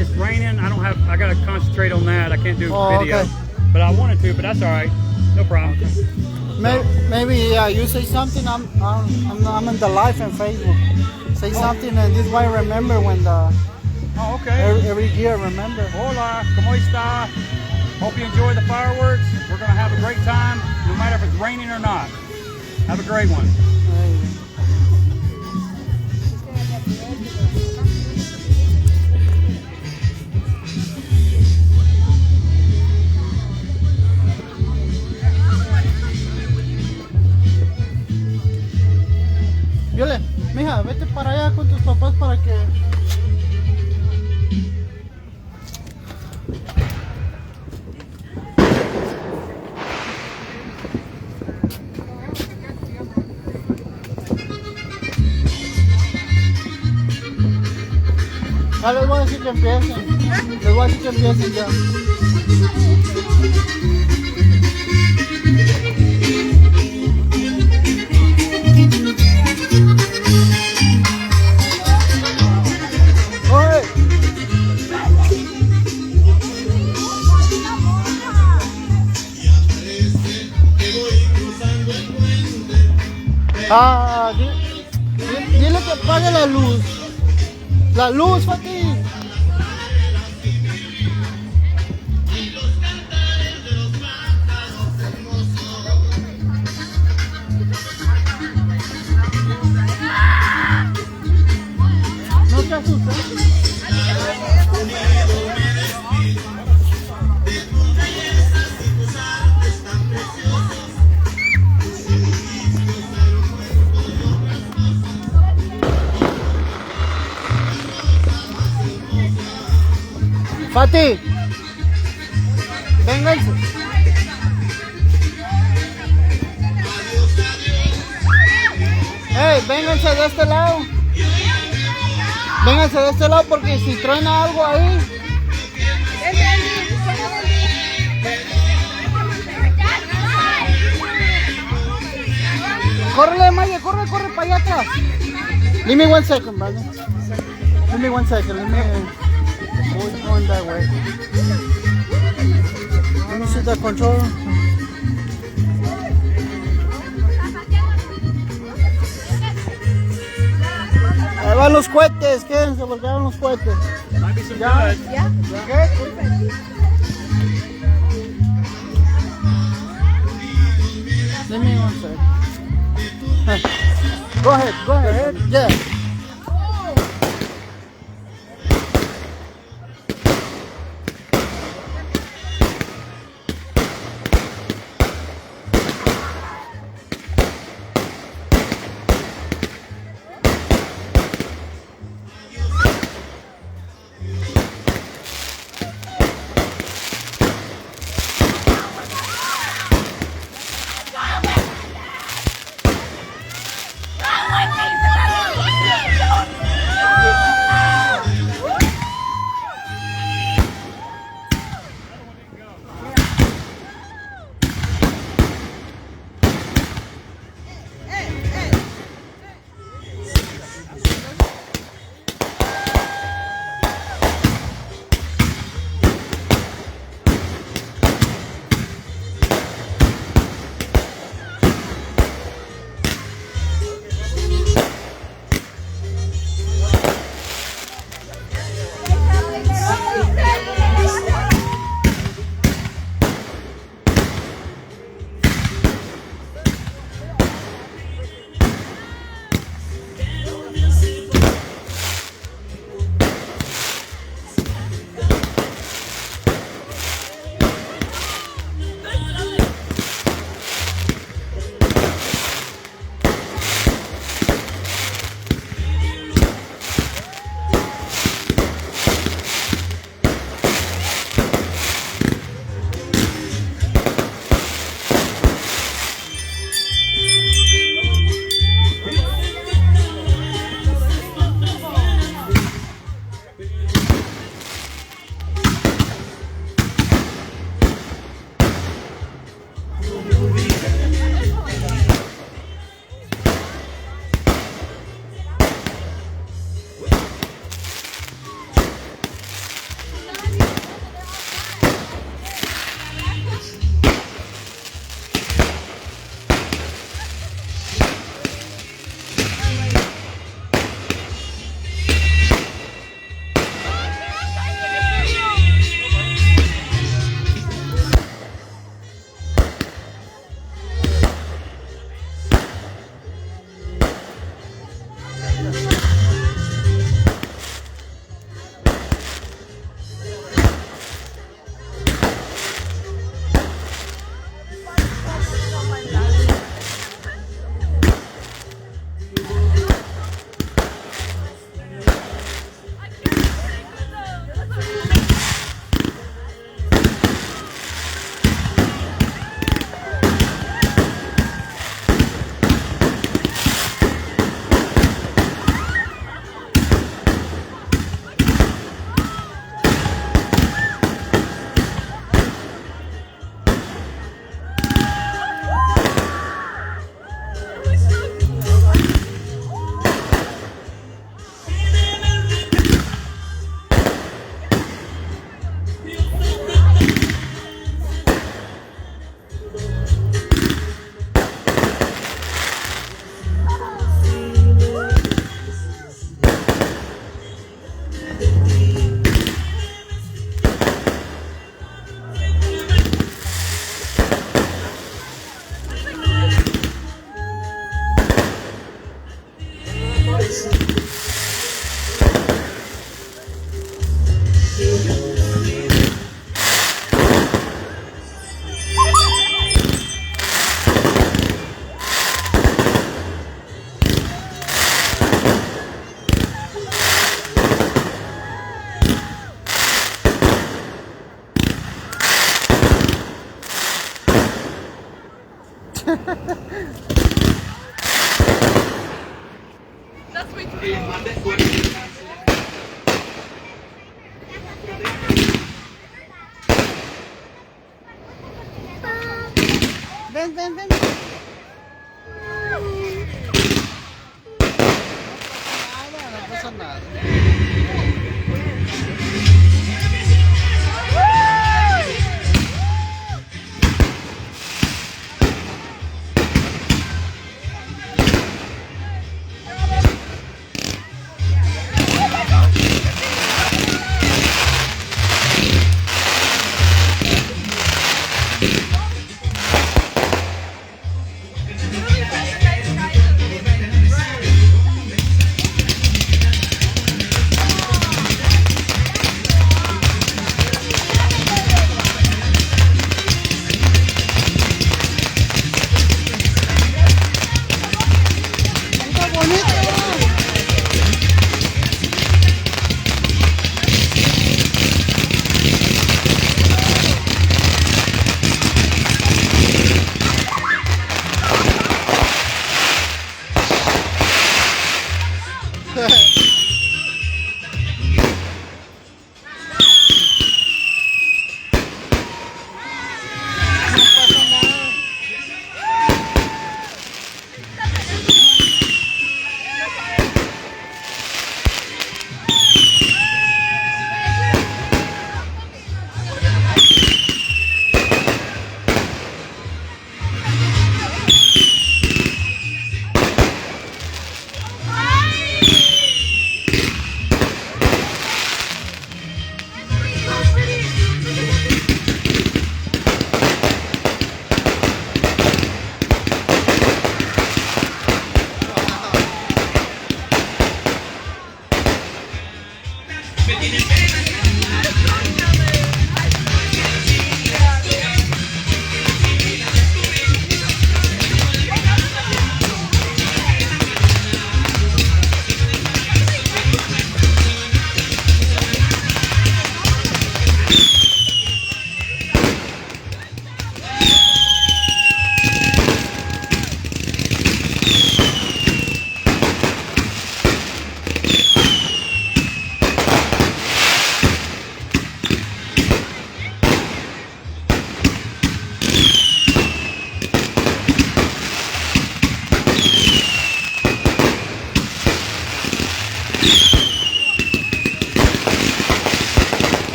it's raining. I gotta concentrate on that. I can't do video. Okay. But I wanted to, but that's all right. No problem. Maybe you say something. I'm in the live on Facebook. Say something, and this way remember when the. Oh, okay. Every year, remember. Hola, ¿cómo está? Hope you enjoy the fireworks. We're gonna have a great time, no matter if it's raining or not. Have a great one. Viole, mija, vete para allá con tus papás para que... Ya les voy a decir que empiecen. Les voy a decir que empiecen ya. ¡Oye! Dile que apague la luz. La luz, Fati. No te asustes. Fati, vénganse. Hey, vénganse de este lado. Vénganse de este lado porque si truena algo ahí. Córrele, Maya, corre para allá atrás. Give me 1 second, brother. Give me 1 second. Let me. Going that way. Let me see the control. Ahí van los cohetes, quédense porque ahí van los cohetes. Ya. Let me 1 second. Go ahead. Yeah. That's way too Ven, ven, ven.